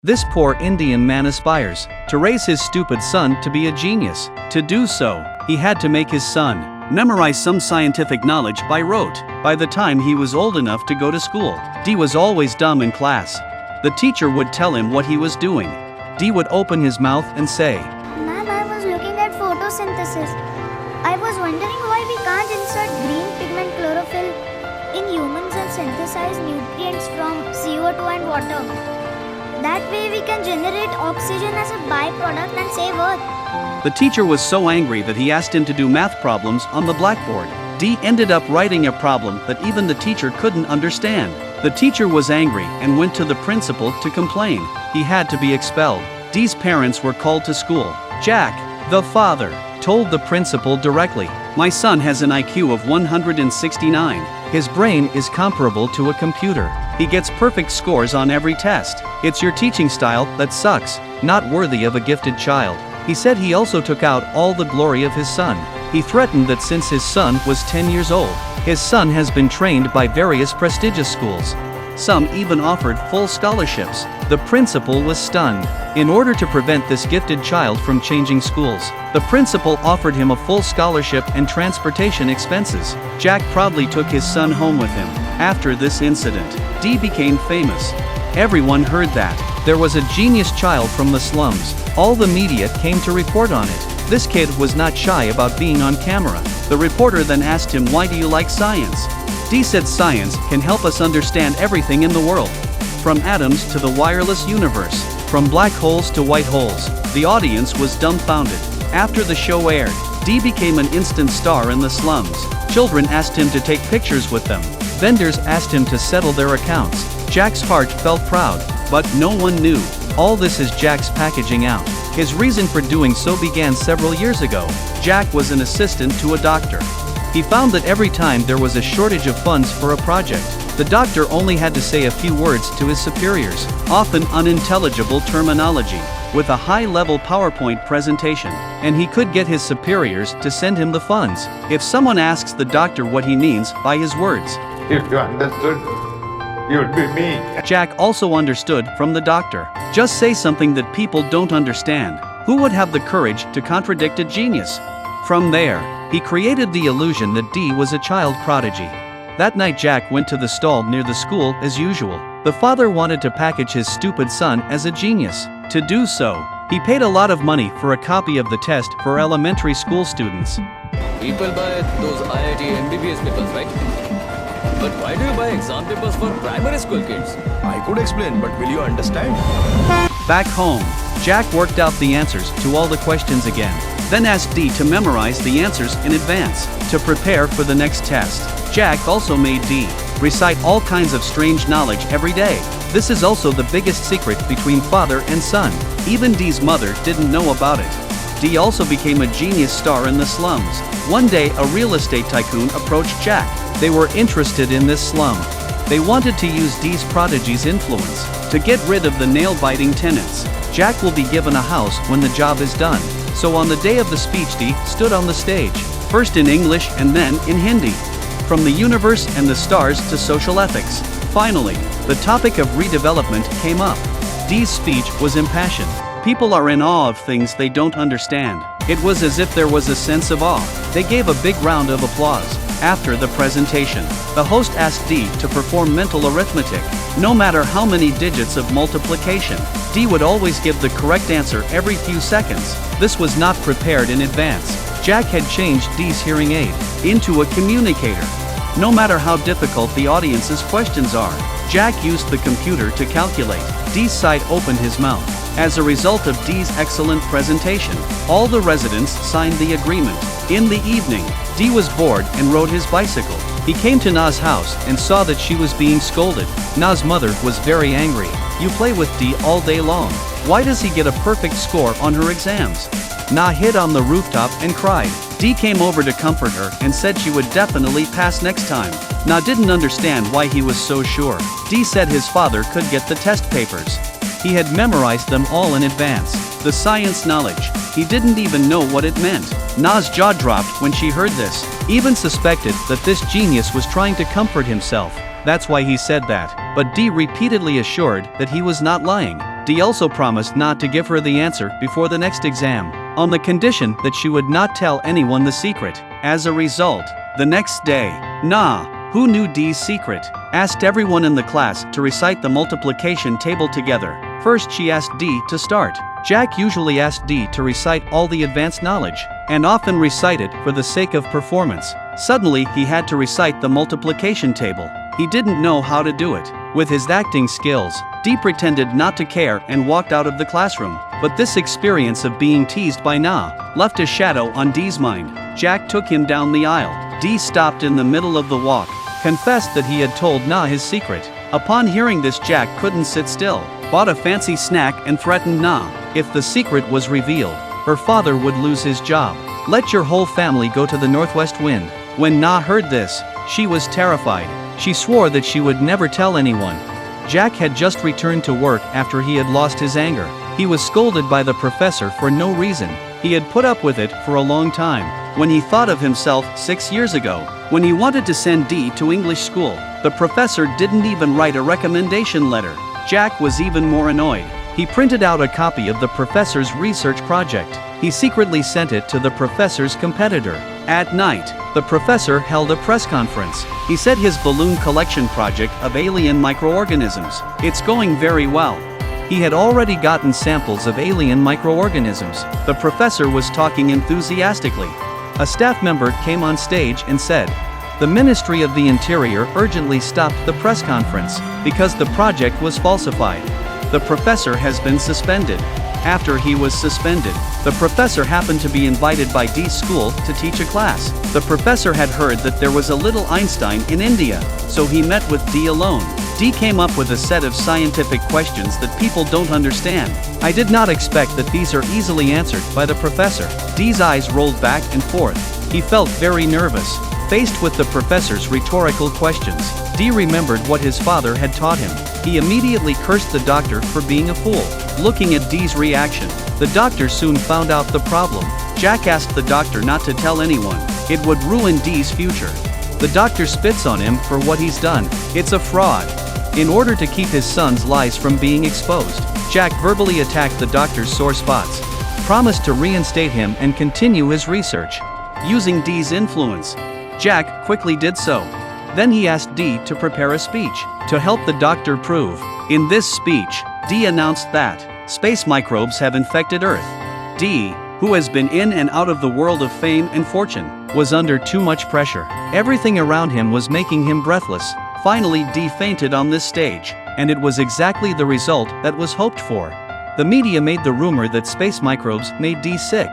This poor Indian man aspires to raise his stupid son to be a genius. To do so, he had to make his son memorize some scientific knowledge by rote. By the time he was old enough to go to school, D was always dumb in class. The teacher would tell him what he was doing. D would open his mouth and say, "Ma'am, I was looking at photosynthesis. I was wondering why we can't insert green pigment chlorophyll in humans and synthesize nutrients from CO2 and water. That way we can generate oxygen as a byproduct and save Earth." The teacher was so angry that he asked him to do math problems on the blackboard. D ended up writing a problem that even the teacher couldn't understand. The teacher was angry and went to the principal to complain. He had to be expelled. D's parents were called to school. Jack, the father, told the principal directly, "My son has an IQ of 169. His brain is comparable to a computer. He gets perfect scores on every test. It's your teaching style that sucks, not worthy of a gifted child." He said he also took out all the glory of his son. He threatened that since his son was 10 years old, his son has been trained by various prestigious schools. Some even offered full scholarships. The principal was stunned. In order to prevent this gifted child from changing schools, the principal offered him a full scholarship and transportation expenses. Jack proudly took his son home with him. After this incident, D became famous. Everyone heard that there was a genius child from the slums. All the media came to report on it. This kid was not shy about being on camera. The reporter then asked him, "Why do you like science?" D said science can help us understand everything in the world. From atoms to the wireless universe, from black holes to white holes. The audience was dumbfounded. After the show aired, D became an instant star in the slums. Children asked him to take pictures with them. Vendors asked him to settle their accounts. Jack's heart felt proud, but no one knew. All this is Jack's packaging out. His reason for doing so began several years ago. Jack was an assistant to a doctor. He found that every time there was a shortage of funds for a project, the doctor only had to say a few words to his superiors, often unintelligible terminology, with a high-level PowerPoint presentation, and he could get his superiors to send him the funds. If someone asks the doctor what he means by his words, "If you understood, you'd be me." Jack also understood from the doctor. Just say something that people don't understand. Who would have the courage to contradict a genius? From there, he created the illusion that D was a child prodigy. That night Jack went to the stall near the school as usual. The father wanted to package his stupid son as a genius. To do so, he paid a lot of money for a copy of the test for elementary school students. People buy those IIT MBBS papers, right? But why do you buy exam papers for primary school kids? I could explain, but will you understand? Back home, Jack worked out the answers to all the questions again, then asked D to memorize the answers in advance to prepare for the next test. Jack also made D recite all kinds of strange knowledge every day. This is also the biggest secret between father and son. Even D's mother didn't know about it. D also became a genius star in the slums. One day, a real estate tycoon approached Jack. They were interested in this slum. They wanted to use D's prodigy's influence to get rid of the nail-biting tenants. Jack will be given a house when the job is done. So on the day of the speech, D stood on the stage, first in English and then in Hindi. From the universe and the stars to social ethics. Finally, the topic of redevelopment came up. D's speech was impassioned. People are in awe of things they don't understand. It was as if there was a sense of awe. They gave a big round of applause. After the presentation, the host asked D to perform mental arithmetic. No matter how many digits of multiplication, D would always give the correct answer every few seconds. This was not prepared in advance. Jack had changed D's hearing aid into a communicator. No matter how difficult the audience's questions are, Jack used the computer to calculate. D's side opened his mouth. As a result of D's excellent presentation, all the residents signed the agreement. In the evening, D was bored and rode his bicycle. He came to Na's house and saw that she was being scolded. Na's mother was very angry. "You play with D all day long. Why does he get a perfect score on her exams?" Na hid on the rooftop and cried. D came over to comfort her and said she would definitely pass next time. Na didn't understand why he was so sure. D said his father could get the test papers. He had memorized them all in advance. The science knowledge. He didn't even know what it meant. Na's jaw dropped when she heard this. Even suspected that this genius was trying to comfort himself. That's why he said that. But D repeatedly assured that he was not lying. Dee also promised not to give her the answer before the next exam, on the condition that she would not tell anyone the secret. As a result, the next day, Na, who knew Dee's secret, asked everyone in the class to recite the multiplication table together. First she asked Dee to start. Jack usually asked Dee to recite all the advanced knowledge, and often recited for the sake of performance. Suddenly he had to recite the multiplication table. He didn't know how to do it. With his acting skills, Dee pretended not to care and walked out of the classroom. But this experience of being teased by Na left a shadow on Dee's mind. Jack took him down the aisle. Dee stopped in the middle of the walk, confessed that he had told Na his secret. Upon hearing this, Jack couldn't sit still, bought a fancy snack and threatened Na. If the secret was revealed, her father would lose his job. Let your whole family go to the northwest wind. When Na heard this, she was terrified. She swore that she would never tell anyone. Jack had just returned to work after he had lost his anger. He was scolded by the professor for no reason. He had put up with it for a long time. When he thought of himself 6 years ago, when he wanted to send Dee to English school, the professor didn't even write a recommendation letter. Jack was even more annoyed. He printed out a copy of the professor's research project. He secretly sent it to the professor's competitor. At night, the professor held a press conference. He said his balloon collection project of alien microorganisms, it's going very well. He had already gotten samples of alien microorganisms. The professor was talking enthusiastically. A staff member came on stage and said, "The Ministry of the Interior urgently stopped the press conference because the project was falsified. The professor has been suspended." After he was suspended, the professor happened to be invited by Dee's school to teach a class. The professor had heard that there was a little Einstein in India, so he met with Dee alone. Dee came up with a set of scientific questions that people don't understand. "I did not expect that these are easily answered by the professor." Dee's eyes rolled back and forth. He felt very nervous. Faced with the professor's rhetorical questions, Dee remembered what his father had taught him. He immediately cursed the doctor for being a fool. Looking at Dee's reaction, the doctor soon found out the problem. Jack asked the doctor not to tell anyone. It would ruin Dee's future. The doctor spits on him for what he's done. It's a fraud. In order to keep his son's lies from being exposed, Jack verbally attacked the doctor's sore spots, promised to reinstate him and continue his research. Using Dee's influence, Jack quickly did so. Then he asked Dee to prepare a speech to help the doctor prove. In this speech, Dee announced that space microbes have infected Earth. Dee, who has been in and out of the world of fame and fortune, was under too much pressure. Everything around him was making him breathless. Finally, Dee fainted on this stage, and it was exactly the result that was hoped for. The media made the rumor that space microbes made Dee sick.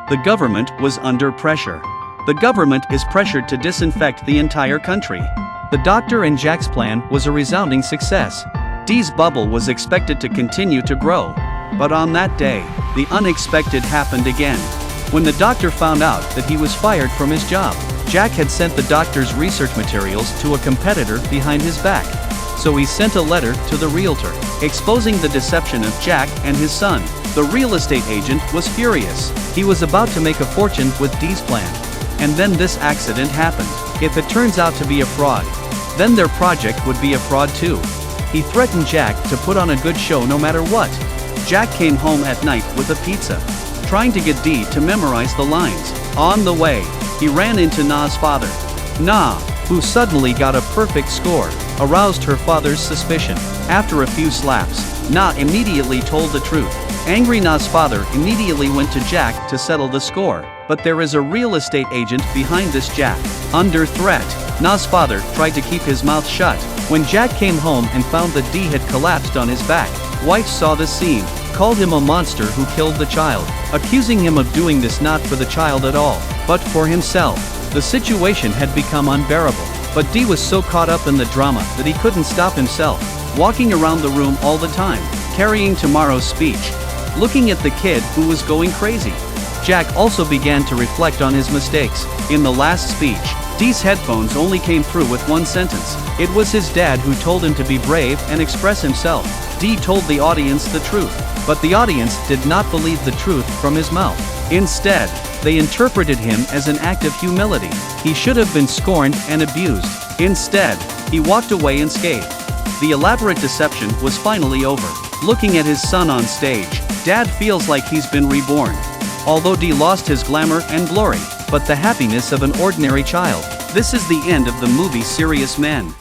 The government was under pressure. The government is pressured to disinfect the entire country. The doctor and Jack's plan was a resounding success. Dee's bubble was expected to continue to grow. But on that day, the unexpected happened again. When the doctor found out that he was fired from his job, Jack had sent the doctor's research materials to a competitor behind his back. So he sent a letter to the realtor, exposing the deception of Jack and his son. The real estate agent was furious. He was about to make a fortune with Dee's plan. And then this accident happened. If it turns out to be a fraud, then their project would be a fraud too. He threatened Jack to put on a good show no matter what. Jack came home at night with a pizza, trying to get Dee to memorize the lines. On the way, he ran into Na's father. Na, who suddenly got a perfect score, aroused her father's suspicion. After a few slaps, Na immediately told the truth. Angry Na's father immediately went to Jack to settle the score. But there is a real estate agent behind this Jack. Under threat, Na's father tried to keep his mouth shut. When Jack came home and found that Dee had collapsed on his back, wife saw the scene, called him a monster who killed the child, accusing him of doing this not for the child at all, but for himself. The situation had become unbearable, but Dee was so caught up in the drama that he couldn't stop himself, walking around the room all the time, carrying tomorrow's speech, looking at the kid who was going crazy. Jack also began to reflect on his mistakes. In the last speech, Dee's headphones only came through with one sentence. It was his dad who told him to be brave and express himself. Dee told the audience the truth, but the audience did not believe the truth from his mouth. Instead, they interpreted him as an act of humility. He should have been scorned and abused. Instead, he walked away unscathed. The elaborate deception was finally over. Looking at his son on stage, Dad feels like he's been reborn. Although D lost his glamour and glory, but the happiness of an ordinary child. This is the end of the movie Serious Men.